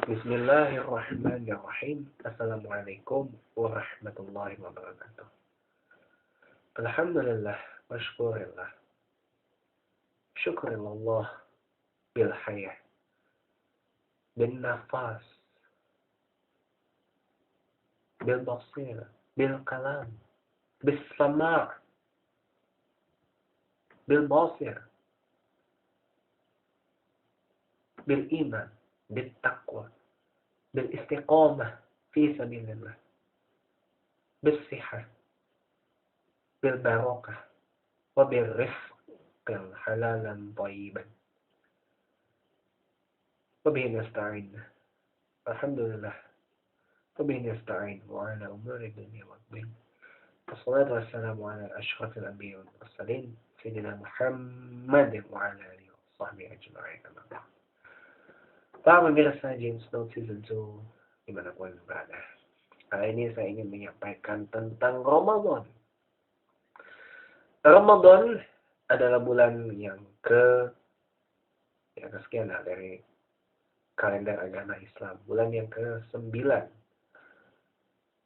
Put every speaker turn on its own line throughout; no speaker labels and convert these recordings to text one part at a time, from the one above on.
Bismillahirrahmanirrahim. Assalamualaikum warahmatullahi wabarakatuh. Alhamdulillah wa syukurillah. Syukurillah bil hayah, bin nafas, bil basir, bil kalam, bil sama', bil basir, bil iman, bil taqwa, bil istiqamah fi sabilillah, bil sihah, bil barakah, wa bil rizqil halalan thayyiban. Wa bihi nasta'in. Alhamdulillah. Wa bihi nasta'in wa ala umuri dunya waddin. Wassalatu wassalamu ala asyrafil anbiya wal mursalin sayyidina Muhammad wa ala alihi wa sahbihi ajma'in. Para pemirsa James Note Season 2 dimanapun berada. Kali ini saya ingin menyampaikan tentang Ramadan. Ramadan adalah bulan yang kesekian dari kalender agama Islam. Bulan yang ke-9.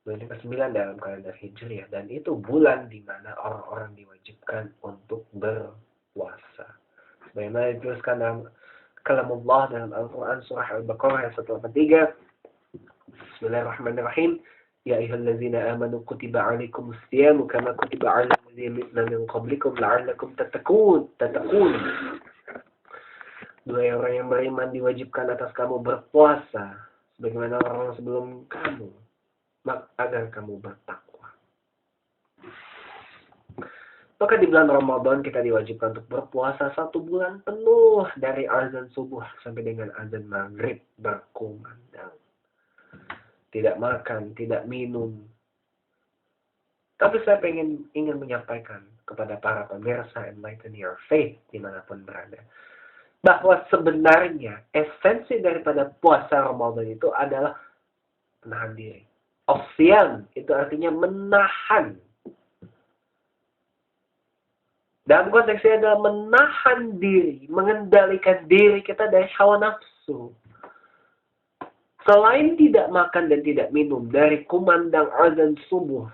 Bulan yang ke-9 dalam kalender Hijriah. Dan itu bulan di mana orang-orang diwajibkan untuk berpuasa. Sebagaimana dituliskan dalam kalamullah dalam Al-Quran surah Al-Baqarah ayat 183. Bismillahirrahmanirrahim. Ya ayyuhallazina amanu kutiba 'alaikumus siyamu kama kutiba 'alal ladzina min qablikum la'allakum tattaqun. Dua orang yang beriman diwajibkan atas kamu berpuasa sebagaimana orang sebelum kamu, agar kamu bertakwa. Maka di bulan Ramadan kita diwajibkan untuk berpuasa 1 bulan penuh dari azan subuh sampai dengan azan maghrib berkumandang. Tidak makan, tidak minum. Tapi saya ingin menyampaikan kepada para pemirsa Enlighten Your Faith dimanapun berada, bahwa sebenarnya esensi daripada puasa Ramadan itu adalah menahan diri. As-siyam itu artinya menahan. Dalam konteks ini adalah menahan diri, mengendalikan diri kita dari hawa nafsu. Selain tidak makan dan tidak minum dari kumandang azan subuh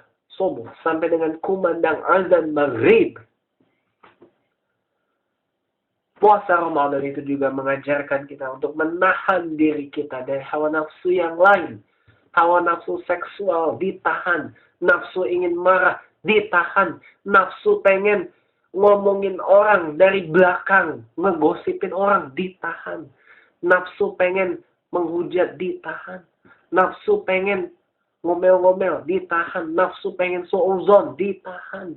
sampai dengan kumandang azan maghrib, puasa Ramadan itu juga mengajarkan kita untuk menahan diri kita dari hawa nafsu yang lain. Hawa nafsu seksual ditahan, nafsu ingin marah ditahan, nafsu pengen ngomongin orang dari belakang, ngegosipin orang ditahan, nafsu pengen menghujat ditahan, nafsu pengen ngomel-ngomel ditahan, nafsu pengen suudzon ditahan,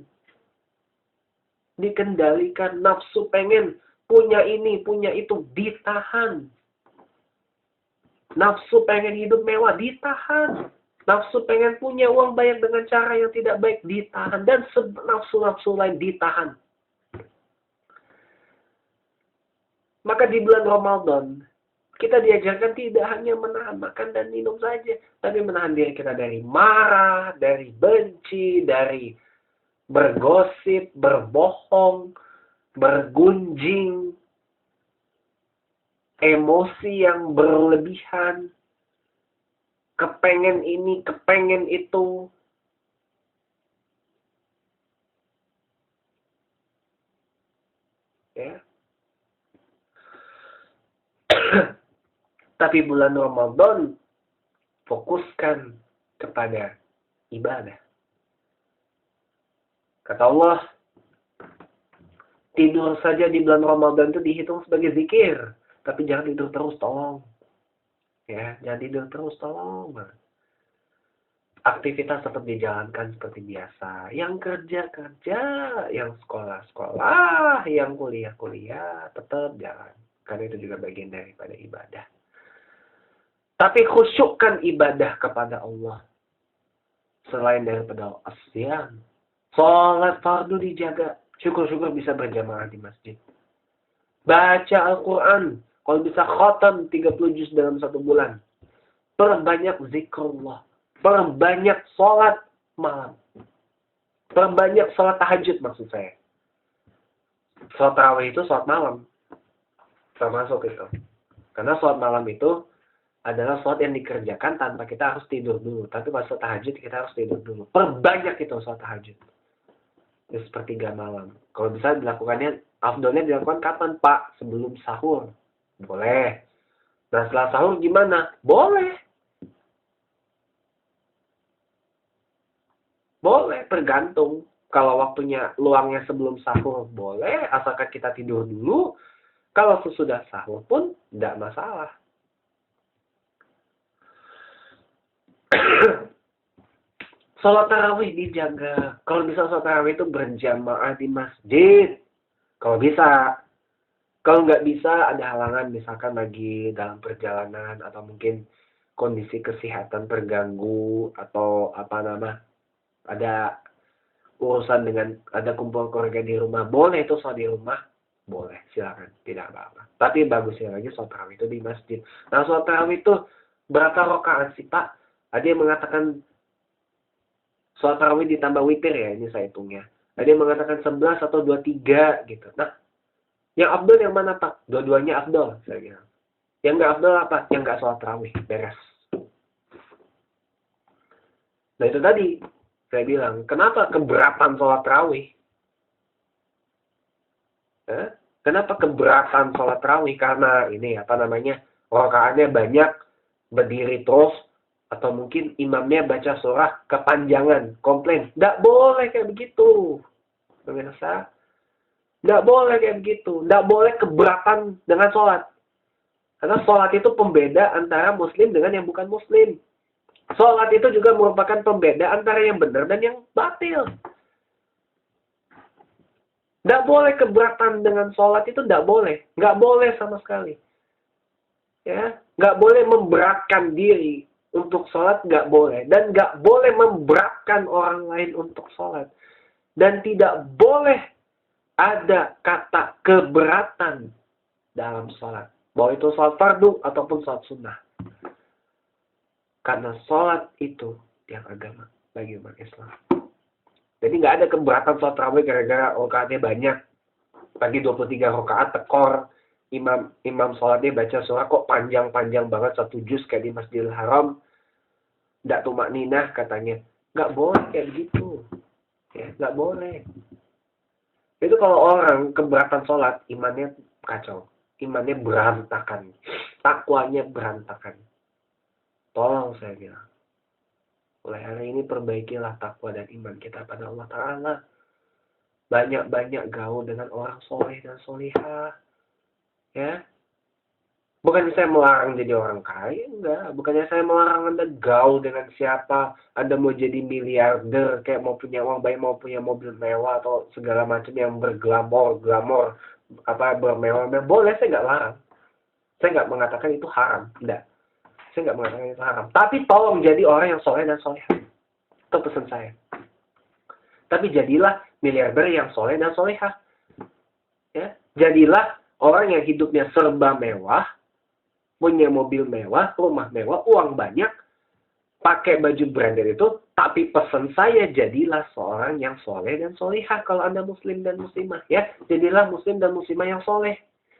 dikendalikan, nafsu pengen punya ini, punya itu, ditahan. Nafsu pengen hidup mewah, ditahan. Nafsu pengen punya uang banyak dengan cara yang tidak baik, ditahan. Dan nafsu-nafsu lain ditahan. Maka di bulan Ramadan, kita diajarkan tidak hanya menahan makan dan minum saja, tapi menahan diri kita dari marah, dari benci, dari bergosip, berbohong, bergunjing, emosi yang berlebihan, kepengen ini, kepengen itu. Ya. Tapi bulan Ramadan fokuskan kepada ibadah. Kata Allah, tidur saja di bulan Ramadan itu dihitung sebagai zikir. Tapi jangan tidur terus, tolong. Ya, jangan tidur terus, tolong. Aktivitas tetap dijalankan seperti biasa. Yang kerja, yang sekolah, yang kuliah, tetap jalan. Karena itu juga bagian daripada ibadah. Tapi khusyukkan ibadah kepada Allah. Selain daripada as-siyam. Salat fardu dijaga. Syukur-syukur bisa berjamaah di masjid. Baca Al-Quran. Kalau bisa khatam 30 juz dalam 1 bulan. Perbanyak zikrullah. Perbanyak sholat malam. Perbanyak sholat tahajud maksud saya. Sholat tarawih itu sholat malam. Termasuk itu. Karena sholat malam itu adalah sholat yang dikerjakan tanpa kita harus tidur dulu. Tapi pas sholat tahajud kita harus tidur dulu. Perbanyak itu sholat tahajud. Itu sepertiga malam. Kalau bisa dilakukannya, afdolnya dilakukan kapan, Pak? Sebelum sahur. Boleh. Nah, setelah sahur gimana? Boleh. Boleh, tergantung. Kalau waktunya luangnya sebelum sahur, boleh. Asalkan kita tidur dulu. Kalau sesudah sahur pun, tidak masalah. Sholat tarawih dijaga. Kalau bisa sholat tarawih itu berjamaah di masjid. Kalau bisa. Kalau nggak bisa, ada halangan. Misalkan lagi dalam perjalanan. Atau mungkin kondisi kesehatan terganggu. Atau ada urusan dengan, ada kumpul keluarga di rumah. Boleh itu sholat di rumah. Boleh, silakan. Tidak apa-apa. Tapi bagusnya lagi sholat tarawih itu di masjid. Nah, sholat tarawih itu berapa rakaat sih, Pak? Ada yang mengatakan sholat tarawih ditambah witir ya, ini saya hitungnya. Ada yang mengatakan 11 atau 23 gitu. Nah, yang afdol yang mana, Pak? Dua-duanya afdol, saya bilang. Yang nggak afdol apa? Yang nggak sholat tarawih, beres. Nah, itu tadi saya bilang, kenapa keberatan sholat tarawih? Kenapa keberatan sholat tarawih? Karena ini rakaatnya banyak, berdiri terus, atau mungkin imamnya baca surah kepanjangan, komplain. Nggak boleh kayak begitu. Pemirsa, nggak boleh kayak begitu. Nggak boleh keberatan dengan sholat. Karena sholat itu pembeda antara muslim dengan yang bukan muslim. Sholat itu juga merupakan pembeda antara yang benar dan yang batil. Nggak boleh keberatan dengan sholat itu, nggak boleh. Nggak boleh sama sekali. Ya, nggak boleh memberatkan diri untuk sholat, nggak boleh. Dan nggak boleh memberatkan orang lain untuk sholat. Dan tidak boleh ada kata keberatan dalam sholat. Bahwa itu sholat fardu ataupun sholat sunnah. Karena sholat itu yang agama bagi umat Islam. Jadi nggak ada keberatan sholat tarawih gara-gara rakaatnya banyak. Pagi 23 rakaat tekor. Imam sholatnya baca surah kok panjang-panjang banget, 1 juz kayak di Masjidil Haram. Nggak tumak ninah katanya. Nggak boleh kayak begitu. Ya, nggak boleh. Itu kalau orang keberatan sholat, imannya kacau. Imannya berantakan. Takwanya berantakan. Tolong saya bilang. Mulai hari ini perbaikilah takwa dan iman kita pada Allah Ta'ala. Banyak-banyak gaul dengan orang soleh dan solihah. Ya. Bukannya saya melarang jadi orang kaya, enggak. Bukannya saya melarang Anda gaul dengan siapa. Anda mau jadi miliarder, kayak mau punya uang banyak, mau punya mobil mewah, atau segala macam yang berglamor, bermewah-mewah. Boleh, saya nggak larang. Saya nggak mengatakan itu haram. Enggak. Saya nggak mengatakan itu haram. Tapi tolong jadi orang yang soleh dan solehah. Itu pesan saya. Tapi jadilah miliarder yang soleh dan solehah. Ya. Jadilah orang yang hidupnya serba mewah, punya mobil mewah, rumah mewah, uang banyak, pakai baju branded itu. Tapi pesan saya, jadilah seorang yang soleh dan solehah. Kalau Anda muslim dan muslimah, ya, jadilah muslim dan muslimah yang soleh.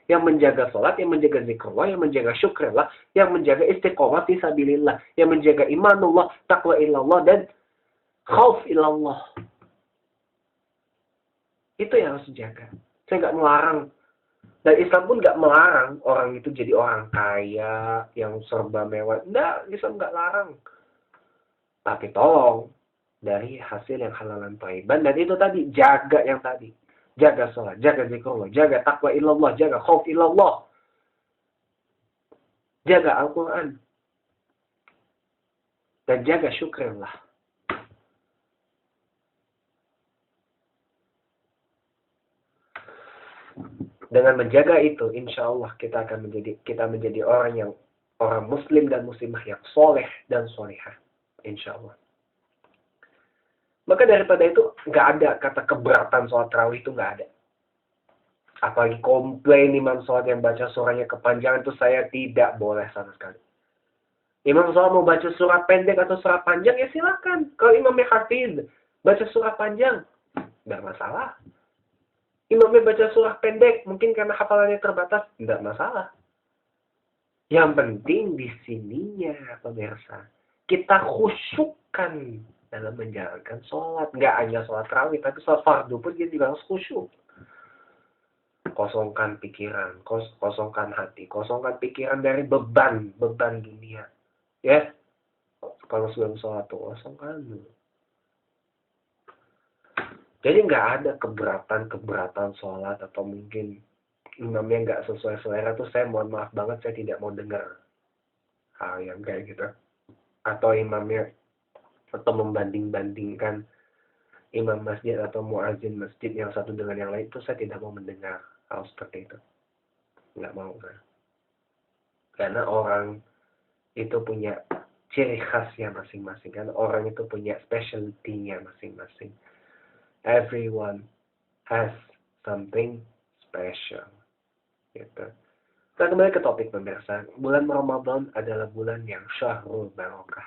Yang menjaga sholat, yang menjaga zikrullah, yang menjaga syukrullah, yang menjaga istiqomah fisabilillah, yang menjaga imanullah, taqwa illallah, dan khauf illallah. Itu yang harus dijaga. Saya nggak melarang. Dan Islam pun nggak melarang orang itu jadi orang kaya, yang serba mewah. Nggak, Islam nggak larang. Tapi tolong, dari hasil yang halalan thayyiban. Dan itu tadi, jaga yang tadi. Jaga sholat, jaga zikrullah, jaga taqwa illallah, jaga khauf illallah. Jaga Al-Quran. Dan jaga syukrullah. Dengan menjaga itu, insya Allah kita menjadi orang muslim dan muslimah yang soleh dan solehah. Insya Allah. Maka daripada itu, nggak ada kata keberatan sholat tarawih, itu nggak ada. Apalagi komplain imam sholat yang baca surahnya kepanjangan, itu saya tidak boleh sama sekali. Imam sholat mau baca surah pendek atau surah panjang, ya silakan. Kalau imamnya hafiz, baca surah panjang, nggak masalah. Imamnya baca surah pendek, mungkin karena hafalannya terbatas, nggak masalah. Yang penting di sininya, pemirsa, kita khusyukkan dalam menjalankan sholat. Nggak hanya sholat tarawih, tapi sholat fardu pun kita juga harus khusyuk. Kosongkan pikiran, kosongkan hati, kosongkan pikiran dari beban dunia. Ya, kalau sebelum sholat tuh kosongkan dulu. Jadi nggak ada keberatan sholat atau mungkin imamnya nggak sesuai selera tuh saya mohon maaf banget saya tidak mau dengar hal yang kayak gitu. Atau imamnya atau membanding-bandingkan imam masjid atau muazin masjid yang satu dengan yang lain itu saya tidak mau mendengar hal seperti itu. Nggak mau kan. Karena orang itu punya ciri khasnya masing-masing kan. Orang itu punya specialty-nya masing-masing. Everyone has something special. Gitu. Kita kembali ke topik pemirsa. Bulan Ramadan adalah bulan yang syahrul barokah.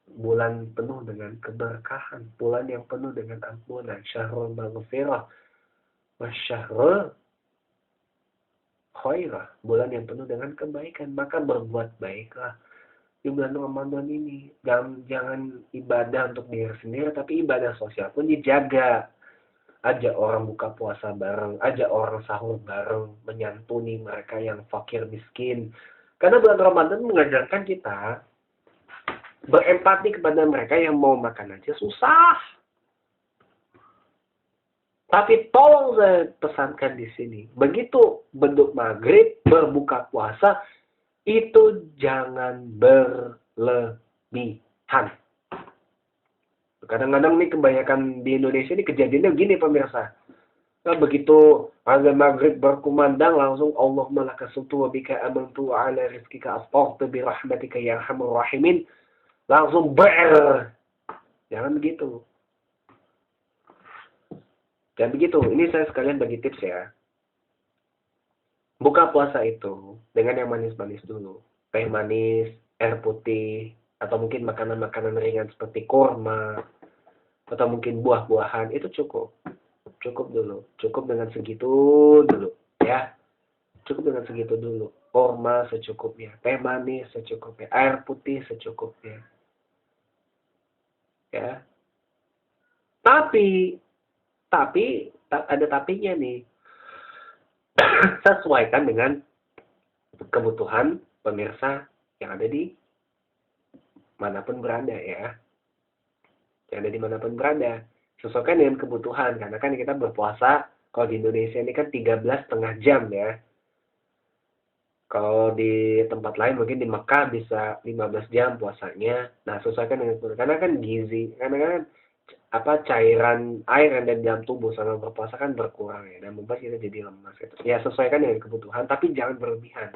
Bulan penuh dengan keberkahan, bulan yang penuh dengan ampunan, syahrul maghfirah, wasyahrul khairah, bulan yang penuh dengan kebaikan. Maka berbuat baiklah di bulan Ramadan ini. Jangan ibadah untuk diri sendiri, tapi ibadah sosial pun dijaga. Ajak orang buka puasa bareng, ajak orang sahur bareng, menyantuni mereka yang fakir miskin. Karena bulan Ramadan mengajarkan kita berempati kepada mereka yang mau makan aja susah. Tapi tolong saya pesankan di sini, begitu beduk maghrib, berbuka puasa, itu jangan berlebihan. Kadang-kadang nih kebanyakan di Indonesia ini kejadiannya gini pemirsa. Nah, begitu azan maghrib berkumandang langsung Allahumma laka sumtu wa bika amantu wa ala rizkika asfaqtu bi rahmatika ya arhamar rahimin. Langsung jangan begitu. Jangan begitu. Ini saya sekalian bagi tips ya. Buka puasa itu dengan yang manis-manis dulu. Teh manis, air putih, atau mungkin makanan-makanan ringan seperti kurma, atau mungkin buah-buahan, itu cukup. Cukup dulu. Cukup dengan segitu dulu. Ya. Cukup dengan segitu dulu. Kurma secukupnya. Teh manis secukupnya. Air putih secukupnya. Ya. Tapi ada tapinya nih. Sesuaikan dengan kebutuhan pemirsa yang ada di manapun berada ya. Yang ada di manapun berada. Sesuaikan dengan kebutuhan. Karena kan kita berpuasa, kalau di Indonesia ini kan 13,5 jam ya. Kalau di tempat lain mungkin di Mekah bisa 15 jam puasanya. Nah, sesuaikan dengan kebutuhan. Karena kan gizi, karena kan cairan air yang ada di dalam tubuh selama berpuasa kan berkurang ya, dan membuat kita jadi lemas gitu. Ya sesuaikan dengan kebutuhan, tapi jangan berlebihan.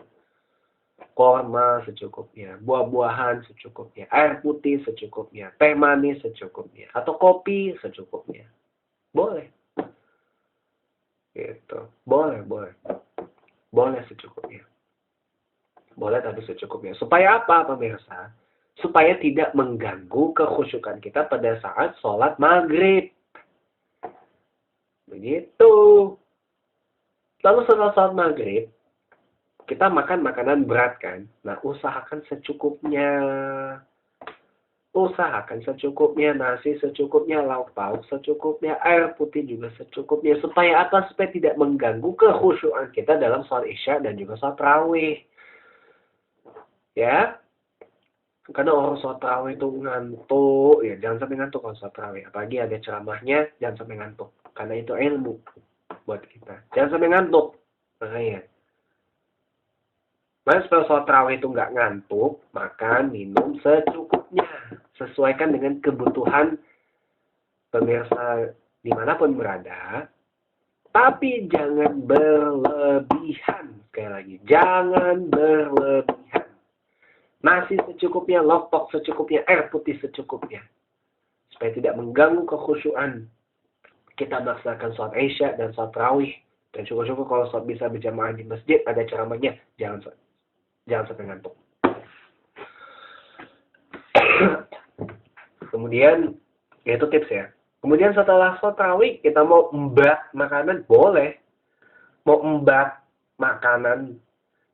Kurma secukupnya, buah-buahan secukupnya, air putih secukupnya, teh manis secukupnya, atau kopi secukupnya. Boleh. Gitu. Boleh secukupnya. Boleh tapi secukupnya. Supaya apa pemirsa? Supaya tidak mengganggu kekhusyukan kita pada saat sholat maghrib. Begitu. Lalu setelah sholat maghrib, kita makan makanan berat kan? Nah, usahakan secukupnya. Usahakan secukupnya, nasi secukupnya, lauk pauk secukupnya, air putih juga secukupnya. Supaya apa? Supaya tidak mengganggu kekhusyukan kita dalam sholat isya dan juga sholat tarawih. Ya. Karena orang sholat tarawih itu ngantuk, ya jangan sampai ngantuk kalau sholat tarawih. Apalagi ada ceramahnya, jangan sampai ngantuk. Karena itu ilmu buat kita. Jangan sampai ngantuk. Makanya. Nah, supaya sholat tarawih itu nggak ngantuk, makan, minum secukupnya. Sesuaikan dengan kebutuhan pemirsa dimanapun berada. Tapi jangan berlebihan. Sekali lagi, jangan berlebihan. Nasi secukupnya, lotok secukupnya, air putih secukupnya. Supaya tidak mengganggu kekhusyuan kita melaksanakan sholat isya dan sholat tarawih. Dan syukur-syukur kalau sholat bisa berjamaah di masjid, ada ceramahnya, jangan sampai ngantuk. Kemudian, itu tips ya. Kemudian setelah sholat tarawih, kita mau embak makanan, boleh. Mau embak makanan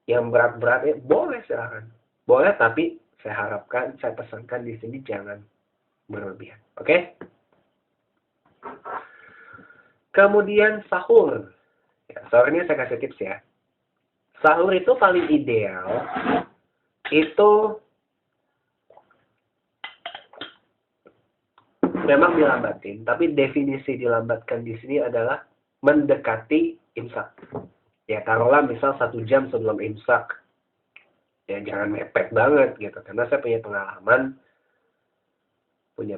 Yang berat-berat boleh silahkan. Boleh, tapi saya pesankan di sini jangan berlebihan. Oke? Kemudian sahur. Ya, sahur ini saya kasih tips ya. Sahur itu paling ideal itu memang dilambatin, tapi definisi dilambatkan di sini adalah mendekati imsak. Ya taruhlah misal 1 jam sebelum imsak. Ya jangan mepet banget gitu, karena saya punya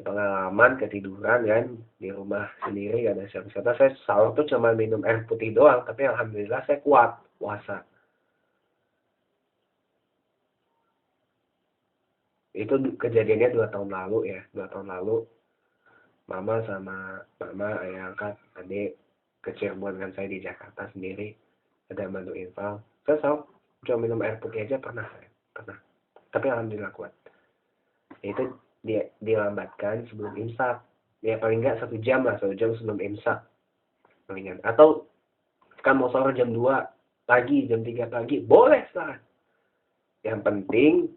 pengalaman ketiduran kan di rumah sendiri, gak ada siapa-siapa. Saya sahur tuh cuma minum air putih doang, tapi alhamdulillah saya kuat puasa. Itu kejadiannya 2 tahun lalu ya, 2 tahun lalu mama ayah angkat adik ke Cirebon kan, saya di Jakarta sendiri, ada mantu infal. Saya sahur cuma minum air putih aja pernah. Tapi alhamdulillah kuat. Itu dia dilambatkan sebelum imsak. Ya paling enggak 1 jam lah, 1 jam sebelum imsak. Palingan. Atau kan mau sahur jam 2 pagi, jam 3 pagi, boleh silahkan. Yang penting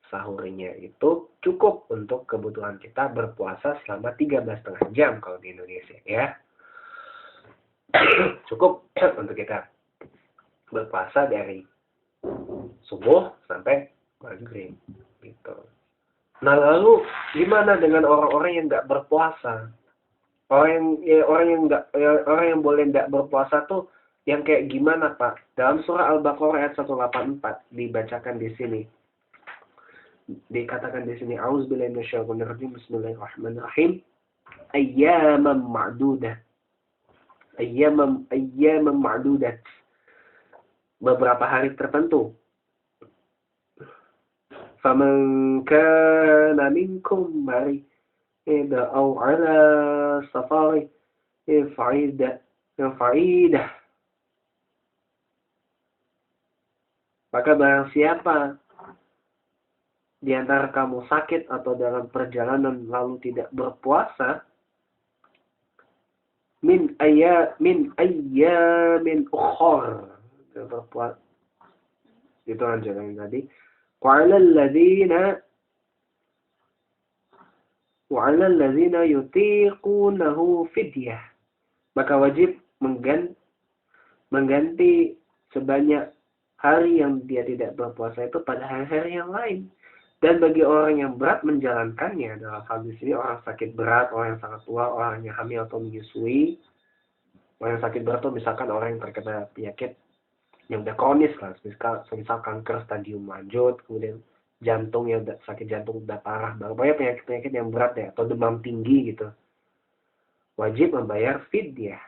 sahurnya itu cukup untuk kebutuhan kita berpuasa selama 13,5 jam kalau di Indonesia ya. Cukup untuk kita berpuasa dari subuh sampai maghrib gitu. Nah lalu gimana dengan orang-orang yang nggak berpuasa? Orang yang boleh nggak berpuasa tuh yang kayak gimana Pak? Dalam surah Al-Baqarah ayat 184 dibacakan di sini. Dikatakan di sini, A'udzubillahi minasyaitonir rajim, bismillahirrahmanirrahim. Ayyaman ma'dudah. Ayyaman ma'dudat. Beberapa hari tertentu. Faman kana minkum marida aw ala safari fa'idah. Maka barang siapa di antara kamu sakit atau dalam perjalanan lalu tidak berpuasa, min ayyamin ukhor, berpuasa itu anjuran tadi. Wa'alal ladzina yutiqunahu fidyah, maka wajib mengganti sebanyak hari yang dia tidak berpuasa itu pada hari-hari yang lain. Dan bagi orang yang berat menjalankannya, dalam hal di sini orang sakit berat, orang yang sangat tua, orang yang hamil atau menyusui. Orang yang sakit berat itu misalkan orang yang terkena penyakit yang udah kronis lah, misal kanker stadium lanjut, kemudian jantung yang sakit jantung udah parah, pokoknya penyakit-penyakit yang berat ya, atau demam tinggi gitu. Wajib membayar fidyah.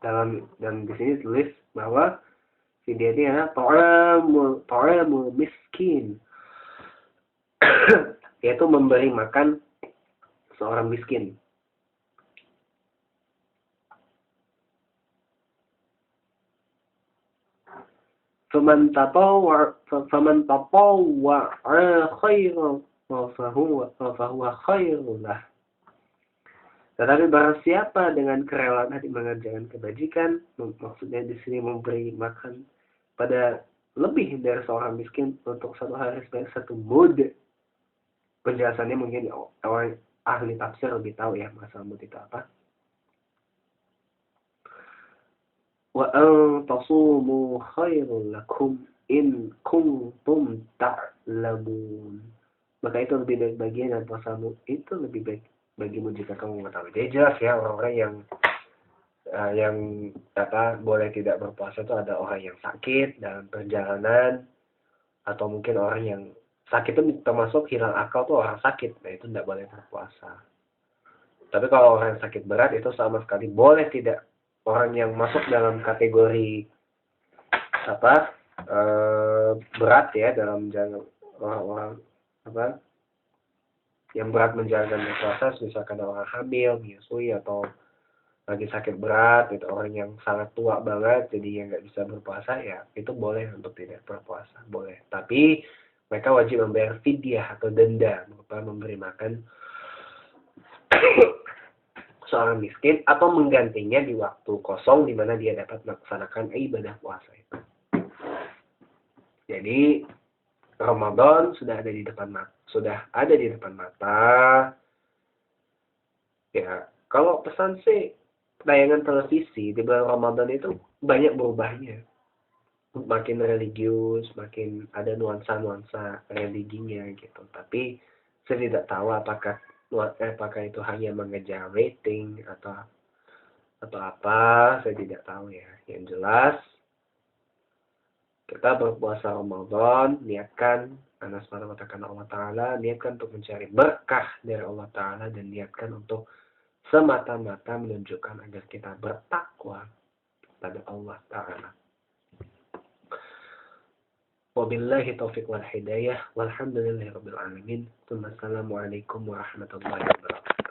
Dan di sini tulis bahwa fidyah ini adalah ta'amul miskin. Yaitu memberi makan seorang miskin. Faman tatawwa'a khairan fahuwa khairun lah. Tetapi barang siapa dengan kerelaan hati mengerjakan kebajikan, maksudnya di sini memberi makan pada lebih dari seorang miskin untuk 1 hari sebanyak 1 mud. Penjelasannya mungkin orang ahli tafsir lebih tahu ya masalah mud itu apa. Wa an tasumu khairul lakum in kuntum ta'lamun. Maka itu lebih baik bagian dan puasamu itu lebih baik bagimu jika kamu mengetahui. Jadi jelas ya, orang-orang yang boleh tidak berpuasa itu ada orang yang sakit dalam perjalanan, atau mungkin orang yang sakit itu termasuk hilang akal tuh orang sakit, nah itu tidak boleh berpuasa. Tapi kalau orang yang sakit berat itu sama sekali boleh tidak. Orang yang masuk dalam kategori berat ya, dalam orang-orang yang berat menjalankan puasa, misalkan orang hamil, menyusui, atau lagi sakit berat, itu orang yang sangat tua banget jadi yang nggak bisa berpuasa, ya itu boleh untuk tidak berpuasa, boleh. Tapi mereka wajib membayar fidyah atau denda berupa memberi makan seorang miskin atau menggantinya di waktu kosong di mana dia dapat melaksanakan ibadah puasa itu. Jadi Ramadan sudah ada di depan mata. Ya, kalau pesan sih tayangan televisi di bulan Ramadan itu banyak berubahnya. Makin religius, makin ada nuansa-nuansa religinya gitu. Tapi saya tidak tahu apakah itu hanya mengejar rating atau apa, saya tidak tahu ya. Yang jelas kita berpuasa Ramadan, niatkan karena subhanahu wa ta'ala Allah Ta'ala, niatkan untuk mencari berkah dari Allah Ta'ala dan niatkan untuk semata-mata menunjukkan agar kita bertakwa pada Allah Ta'ala. Wabillahi taufiq wal hidayah walhamdulillahi rabbil alamin. Assalamualaikum warahmatullahi wabarakatuh.